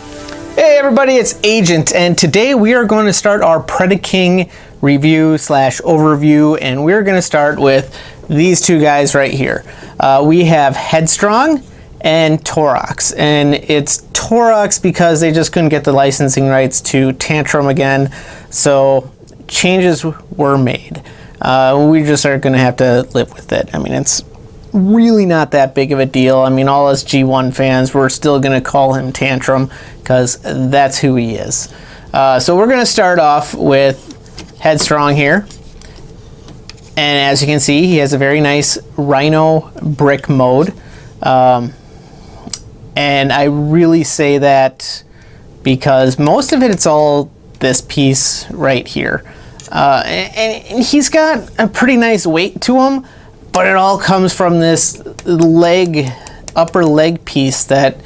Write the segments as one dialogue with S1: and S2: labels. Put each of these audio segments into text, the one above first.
S1: Hey everybody, it's Agent, and today we are going to start our Predaking review slash overview, and we're going to start with these two guys right here. We have Headstrong and Torox, and it's Torox because they just couldn't get the licensing rights to Tantrum again, so changes were made. We just are going to have to live with it. I mean, it's really not that big of a deal. I mean, all us G1 fans, we're still going to call him Tantrum because that's who he is. So we're going to start off with Headstrong here. And as you can see, he has a very nice Rhino brick mode. And I really say that because most of it's all this piece right here. And he's got a pretty nice weight to him, but it all comes from this upper leg piece that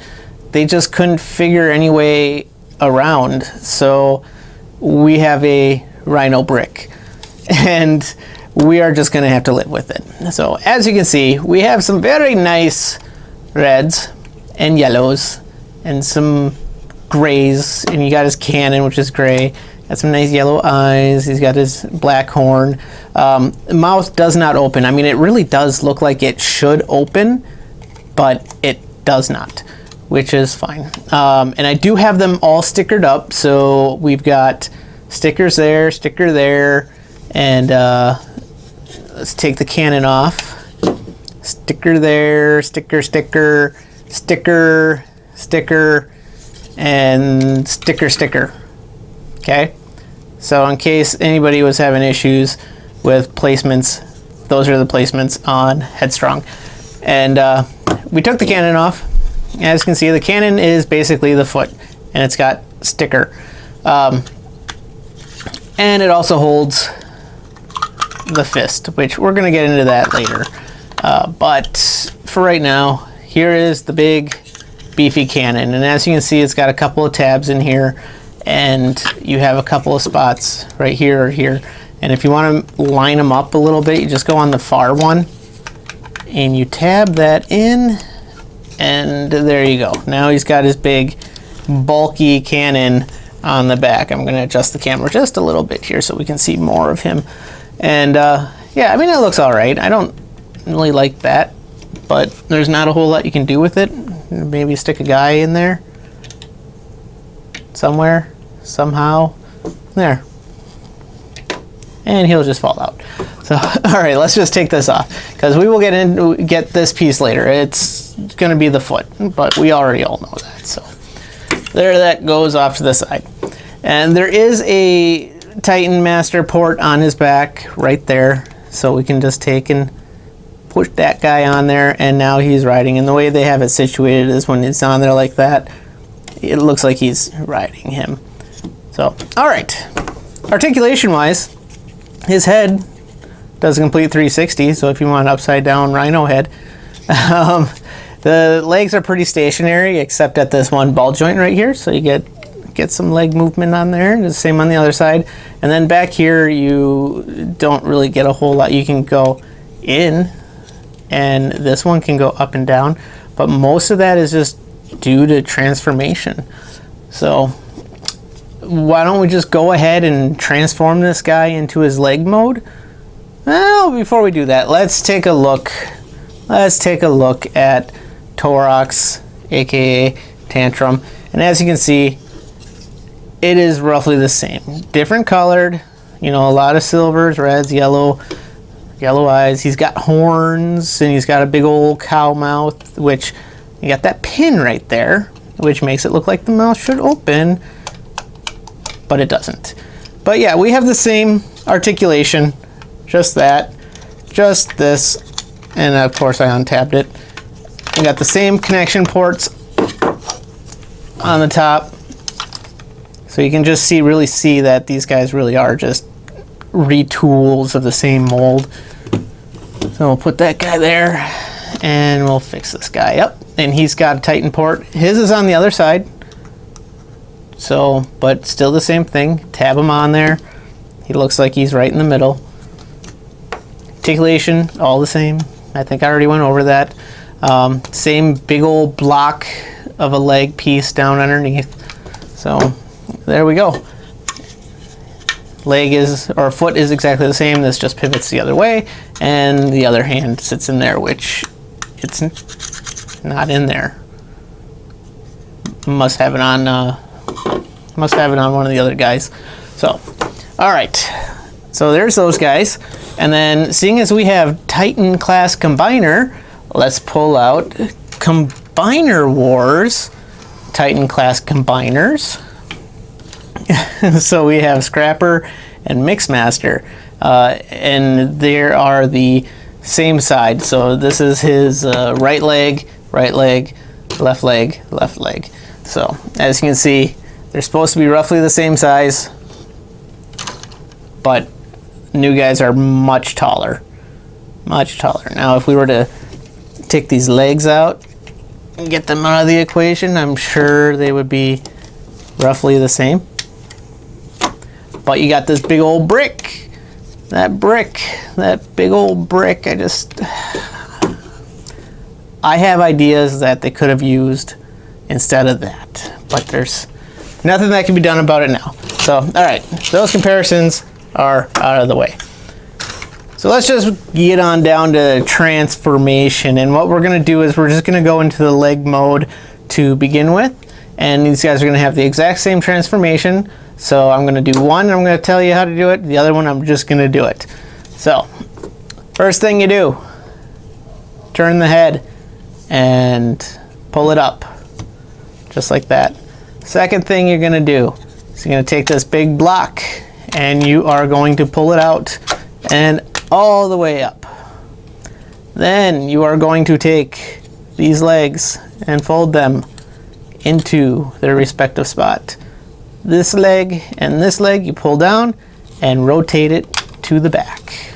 S1: they just couldn't figure any way around. So we have a Rhino brick, and we are just gonna have to live with it. So as you can see, we have some very nice reds and yellows and some grays, and you got his cannon, which is gray. Got some nice yellow eyes. He's got his black horn. Mouth does not open. I mean, it really does look like it should open, but it does not, which is fine. And I do have them all stickered up. So we've got stickers there, sticker there, and let's take the cannon off. Sticker there, sticker, sticker, sticker, sticker, and sticker, sticker. Okay, so in case anybody was having issues with placements, those are the placements on Headstrong. And we took the cannon off. As you can see, the cannon is basically the foot, and it's got sticker. And it also holds the fist, which we're going to get into that later. But for right now, here is the big beefy cannon. And as you can see, it's got a couple of tabs in here, and you have a couple of spots right here or here. And if you want to line them up a little bit, you just go on the far one and you tab that in, and there you go. Now he's got his big bulky cannon on the back. I'm going to adjust the camera just a little bit here so we can see more of him. And yeah, I mean, it looks all right. I don't really like that, but there's not a whole lot you can do with it. Maybe stick a guy in there somewhere, somehow, there, and he'll just fall out. So all right, let's just take this off because we will get this piece later. It's going to be the foot, but we already all know that. So there, that goes off to the side. And there is a Titan Master port on his back right there, so we can just take and push that guy on there, and now he's riding. And the way they have it situated is when it's on there like that, it looks like he's riding him. So, all right. Articulation wise, his head does a complete 360. So if you want an upside down rhino head, the legs are pretty stationary except at this one ball joint right here. So you get some leg movement on there. The same on the other side. And then back here, you don't really get a whole lot. You can go in, and this one can go up and down, but most of that is just due to transformation. So why don't we just go ahead and transform this guy into his leg mode? Well, before we do that, let's take a look at Torox, aka Tantrum. And as you can see, it is roughly the same. Different colored, you know, a lot of silvers, reds, yellow eyes. He's got horns, and he's got a big old cow mouth, which you got that pin right there, which makes it look like the mouth should open, but it doesn't. But yeah, we have the same articulation, just that, just this, and of course I untabbed it. We got the same connection ports on the top, so you can just really see that these guys really are just retools of the same mold. So we'll put that guy there, and we'll fix this guy up. And he's got a Titan port. His is on the other side. So, but still the same thing. Tab him on there. He looks like he's right in the middle. Articulation, all the same. I think I already went over that. Same big old block of a leg piece down underneath. So there we go. Leg is, or foot is exactly the same. This just pivots the other way, and the other hand sits in there, which it's not in there. Must have it on one of the other guys. So, all right. So there's those guys. And then, seeing as we have Titan class combiner, let's pull out Combiner Wars Titan class combiners. So we have Scrapper and Mixmaster, and there are the same side. So this is his right leg, left leg, left leg. So as you can see, they're supposed to be roughly the same size, but new guys are much taller. Much taller. Now if we were to take these legs out and get them out of the equation, I'm sure they would be roughly the same. But you got this big old brick. That big old brick, I have ideas that they could have used instead of that. But there's nothing that can be done about it now. So, all right, those comparisons are out of the way. So let's just get on down to transformation. And what we're gonna do is we're just gonna go into the leg mode to begin with. And these guys are gonna have the exact same transformation. So I'm gonna do one, I'm gonna tell you how to do it. The other one, I'm just gonna do it. So, first thing you do, turn the head and pull it up, just like that. Second thing you're gonna do is you're gonna take this big block and you are going to pull it out and all the way up. Then you are going to take these legs and fold them into their respective spot. This leg and this leg you pull down and rotate it to the back,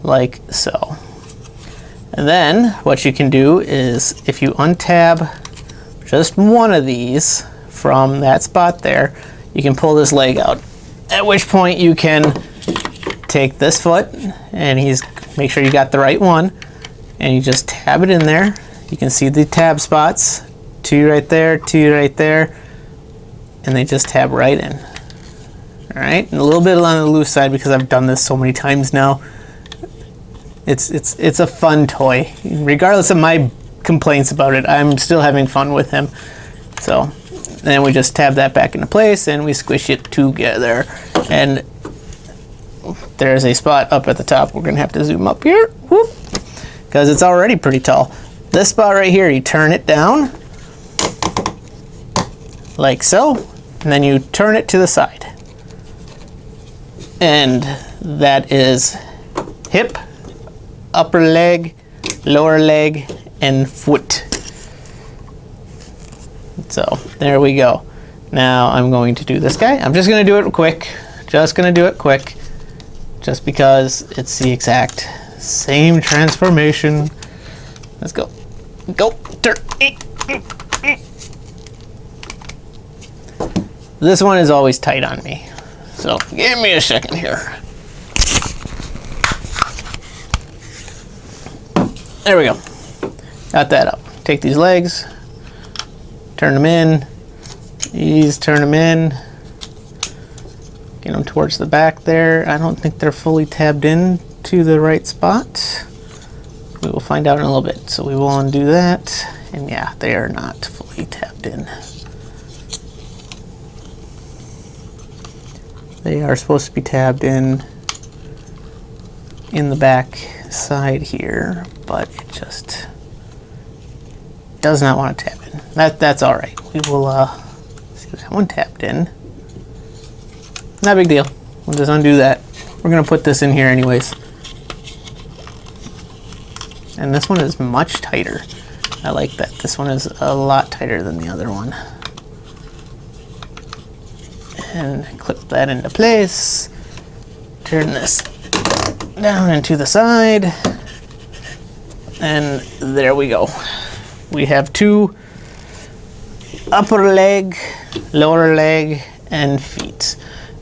S1: like so. And then what you can do is, if you untab just one of these from that spot there, you can pull this leg out. At which point you can take this foot, and make sure you got the right one, and you just tab it in there. You can see the tab spots, two right there, and they just tab right in. All right, and a little bit on the loose side because I've done this so many times now. It's a fun toy. Regardless of my complaints about it, I'm still having fun with him. So then we just tab that back into place and we squish it together. And there's a spot up at the top. We're gonna have to zoom up here, whoop, because it's already pretty tall. This spot right here, you turn it down like so, and then you turn it to the side. And that is hip, upper leg, lower leg, and foot. So there we go. Now I'm going to do this guy. I'm just gonna do it quick. Just because it's the exact same transformation. Let's go. Go, turn. This one is always tight on me. So give me a second here. There we go. Got that up. Take these legs, turn them in, turn them in, get them towards the back there. I don't think they're fully tabbed in to the right spot. We will find out in a little bit. So we will undo that. And yeah, they are not fully tabbed in. They are supposed to be tabbed in the back side here, but it just does not want to tab in. That's all right. We will see that one tapped in. Not a big deal. We'll just undo that. We're gonna put this in here anyways. And this one is much tighter. I like that. This one is a lot tighter than the other one. And clip that into place. Turn this down and to the side. And there we go. We have two upper leg, lower leg, and feet.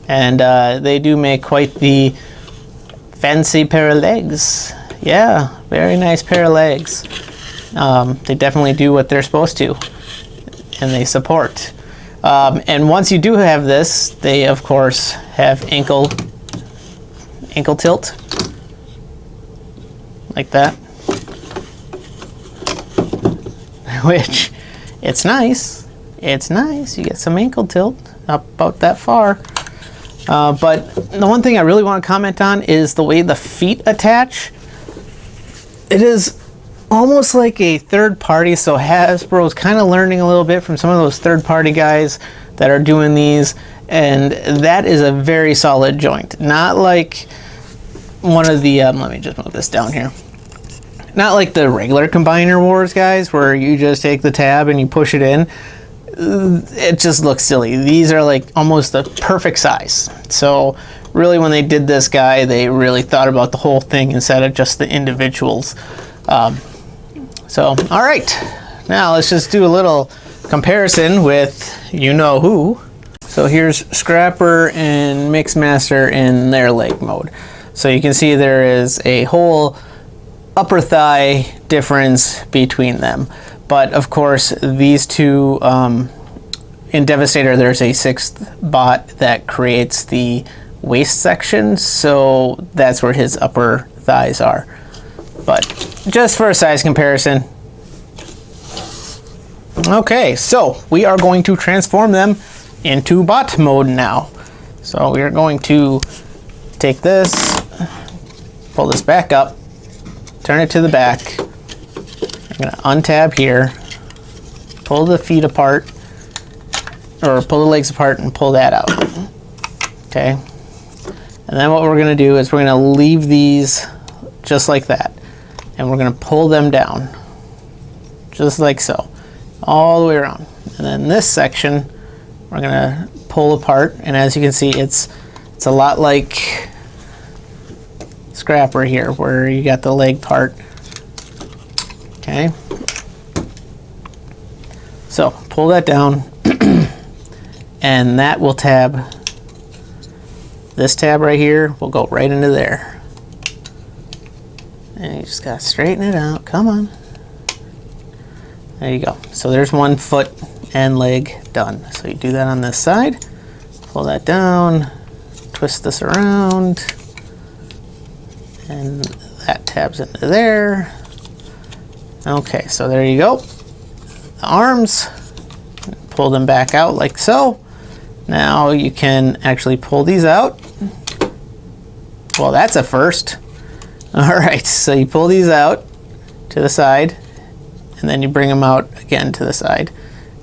S1: And they do make quite the fancy pair of legs. Yeah, very nice pair of legs. They definitely do what they're supposed to, and they support. And once you do have this, they of course have ankle tilt, like that, which it's nice. It's nice. You get some ankle tilt up about that far. But the one thing I really want to comment on is the way the feet attach. It is almost like a third party, so Hasbro's kind of learning a little bit from some of those third party guys that are doing these, and that is a very solid joint. Not like one of the, let me just move this down here. Not like the regular Combiner Wars guys where you just take the tab and you push it in. It just looks silly. These are like almost the perfect size. So really when they did this guy, they really thought about the whole thing instead of just the individuals. So, all right, now let's just do a little comparison with you-know-who. So here's Scrapper and Mixmaster in their leg mode. So you can see there is a whole upper thigh difference between them. But of course, these two, in Devastator, there's a 6th bot that creates the waist section, so that's where his upper thighs are. But just for a size comparison. Okay, so we are going to transform them into bot mode now. So we are going to take this, pull this back up, turn it to the back. I'm going to untab here, pull the feet apart, or pull the legs apart and pull that out. Okay. And then what we're going to do is we're going to leave these just like that. And we're going to pull them down, just like so, all the way around. And then this section, we're going to pull apart. And as you can see, it's a lot like Scrapper here, where you got the leg part. Okay. So pull that down, and that will tab. This tab right here will go right into there. And you just gotta straighten it out. Come on. There you go. So there's one foot and leg done. So you do that on this side. Pull that down. Twist this around. And that tabs into there. Okay, so there you go. The arms. Pull them back out like so. Now you can actually pull these out. Well, that's a first. All right, so you pull these out to the side, and then you bring them out again to the side,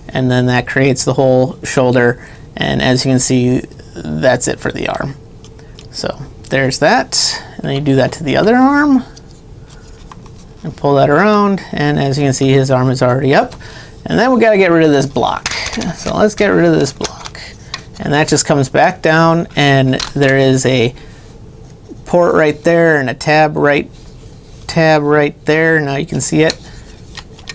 S1: and then that creates the whole shoulder. And as you can see, that's it for the arm. So there's that, and then you do that to the other arm, and pull that around, and as you can see, his arm is already up. And then we got to get rid of this block. So let's get rid of this block, and that just comes back down, and there is a port right there and a tab right there. Now you can see it,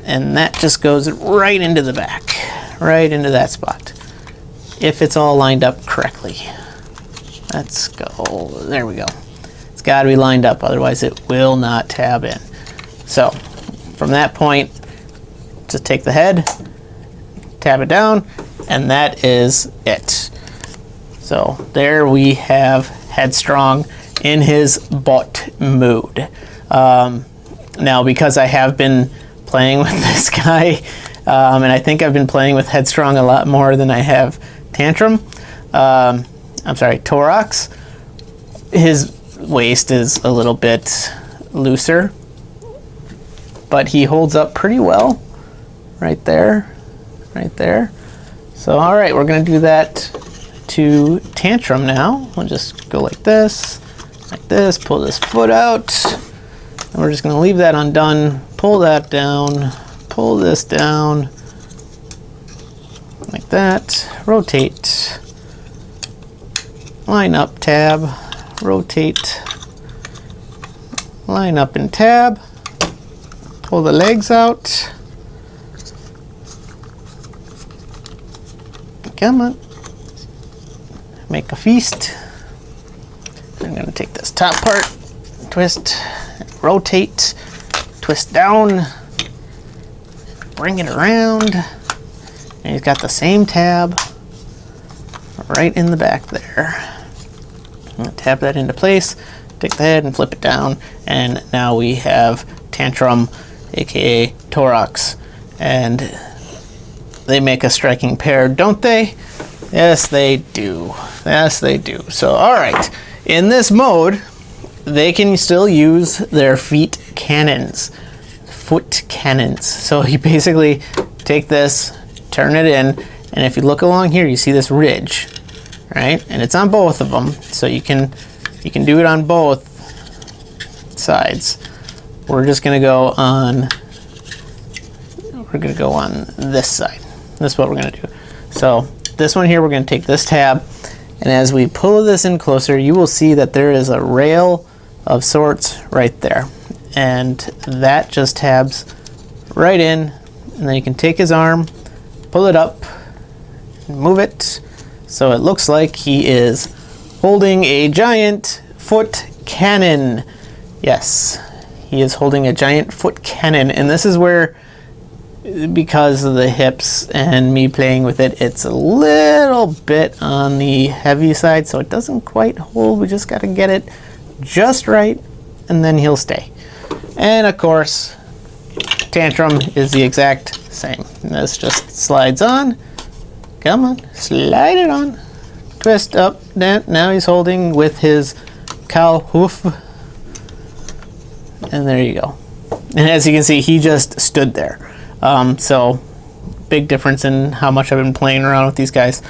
S1: and that just goes right into the back, right into that spot, if it's all lined up correctly. Let's go. There we go. It's got to be lined up, otherwise it will not tab in. So from that point, just take the head, tab it down, and that is it. So there we have Headstrong in his bot mode. Now, because I have been playing with this guy, and I think I've been playing with Headstrong a lot more than I have Tantrum. I'm sorry, Torox. His waist is a little bit looser, but he holds up pretty well right there, right there. So, all right, we're gonna do that to Tantrum now. We'll just go like this, pull this foot out, and we're just going to leave that undone, pull that down, pull this down, like that, rotate, line up, tab, rotate, line up and tab, pull the legs out, come on, make a feast. I'm going to take this top part, twist, rotate, twist down, bring it around, and he's got the same tab, right in the back there. Tap that into place, take the head and flip it down, and now we have Tantrum, aka Torox, and they make a striking pair, don't they? Yes, they do. Yes, they do. So, all right, in this mode, they can still use their foot cannons. So you basically take this, turn it in, and if you look along here, you see this ridge, right? And it's on both of them, so you can do it on both sides. We're just gonna go on. We're gonna go on this side. This is what we're gonna do. So this one here, we're gonna take this tab, and as we pull this in closer, you will see that there is a rail of sorts right there, and that just tabs right in, and then you can take his arm, pull it up, and move it, so it looks like he is holding a giant foot cannon. Yes, he is holding a giant foot cannon, and this is where, because of the hips and me playing with it, it's a little bit on the heavy side, so it doesn't quite hold. We just got to get it just right, and then he'll stay. And of course, Tantrum is the exact same. This just slides on. Come on, slide it on. Twist up. Now he's holding with his cow hoof. And there you go. And as you can see, he just stood there. So big difference in how much I've been playing around with these guys.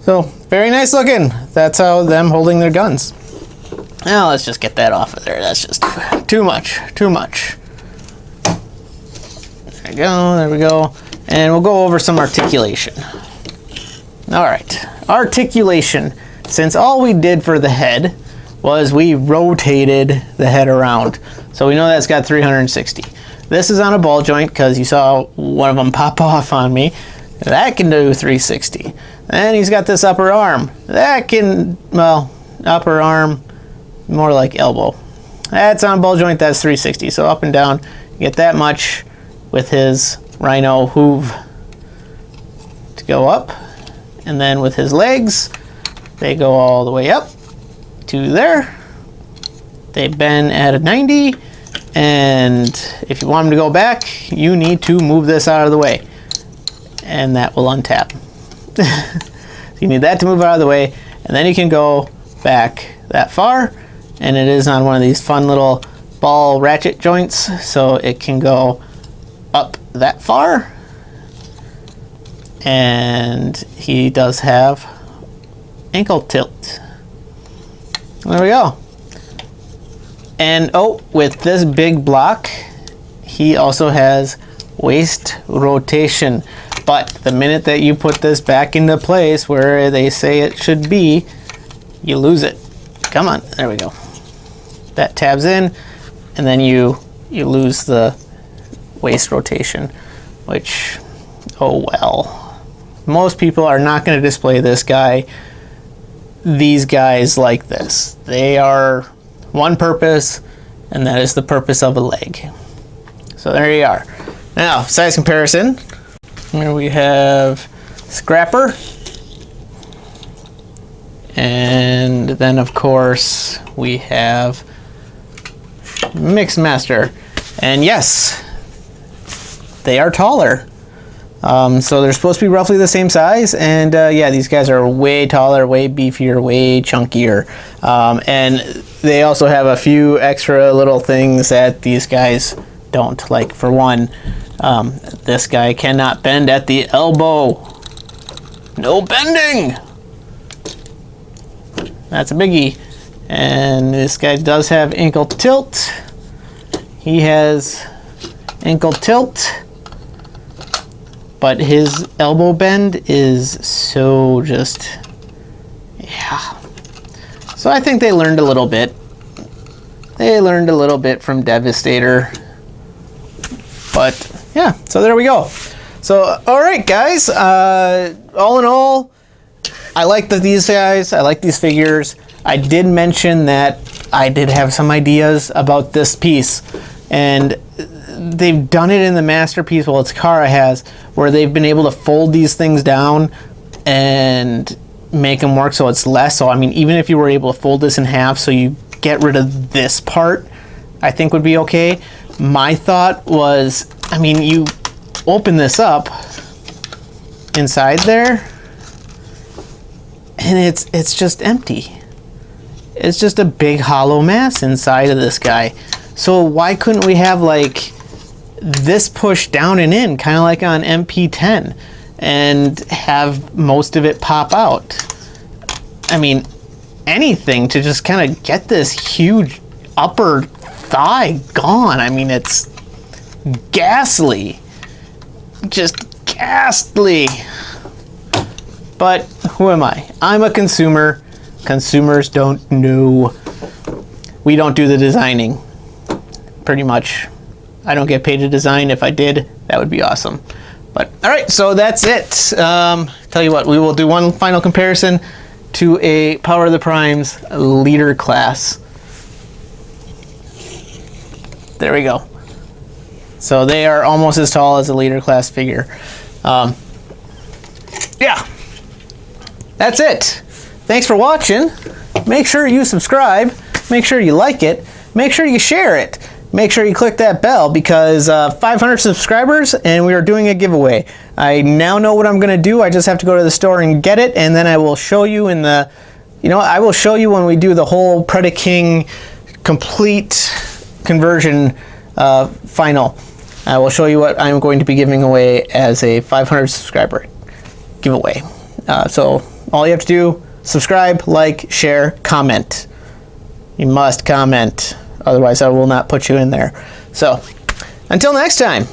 S1: So very nice looking. That's how them holding their guns. Now let's just get that off of there. That's just too much. There we go. There we go. And we'll go over some articulation. All right, articulation. Since all we did for the head was we rotated the head around, so we know that's got 360. This is on a ball joint because you saw one of them pop off on me. That can do 360. And he's got this upper arm. That can, well, upper arm, more like elbow. That's on ball joint, that's 360. So up and down, you get that much with his rhino hoof to go up. And then with his legs, they go all the way up to there. They bend at a 90. And if you want them to go back, you need to move this out of the way. And that will untap. So you need that to move out of the way. And then you can go back that far. And it is on one of these fun little ball ratchet joints. So it can go up that far. And he does have ankle tilt. There we go. And oh, with this big block, he also has waist rotation. But the minute that you put this back into place where they say it should be, you lose it. Come on, there we go. That tabs in, and then you lose the waist rotation, which, oh well. Most people are not going to display these guys like this. They are one purpose, and that is the purpose of a leg. So there you are. Now, size comparison. Here we have Scrapper. And then, of course, we have Mixmaster. And yes, they are taller. So they're supposed to be roughly the same size, and yeah, these guys are way taller, way beefier, way chunkier, and they also have a few extra little things that these guys don't. Like, for one, this guy cannot bend at the elbow. No bending! That's a biggie. And this guy does have ankle tilt. He has ankle tilt, but his elbow bend is so just, yeah. So I think they learned a little bit. They learned a little bit from Devastator. But yeah, so there we go. So, all right, guys. All in all, I like these guys. I like these figures. I did mention that I did have some ideas about this piece, and they've done it in the masterpiece. Well, it's Kara has, where they've been able to fold these things down and make them work so it's less. So I mean, even if you were able to fold this in half so you get rid of this part, I think would be okay. My thought was, I mean, you open this up inside there and it's just empty. It's just a big hollow mass inside of this guy. So why couldn't we have like this pushed down and in, kind of like on MP10, and have most of it pop out? I mean, anything to just kind of get this huge upper thigh gone. I mean, it's ghastly. Just ghastly. But who am I? I'm a consumer. Consumers don't know. We don't do the designing. Pretty much. I don't get paid to design. If I did, that would be awesome. But all right, so that's it. Tell you what, we will do one final comparison to a Power of the Primes leader class. There we go. So they are almost as tall as a leader class figure. Yeah, that's it. Thanks for watching. Make sure you subscribe. Make sure you like it. Make sure you share it. Make sure you click that bell, because 500 subscribers and we are doing a giveaway. I now know what I'm going to do. I just have to go to the store and get it, and then I will show you in the, I will show you when we do the whole Predaking complete conversion final. I will show you what I'm going to be giving away as a 500 subscriber giveaway. So all you have to do, subscribe, like, share, comment. You must comment. Otherwise, I will not put you in there. So, until next time.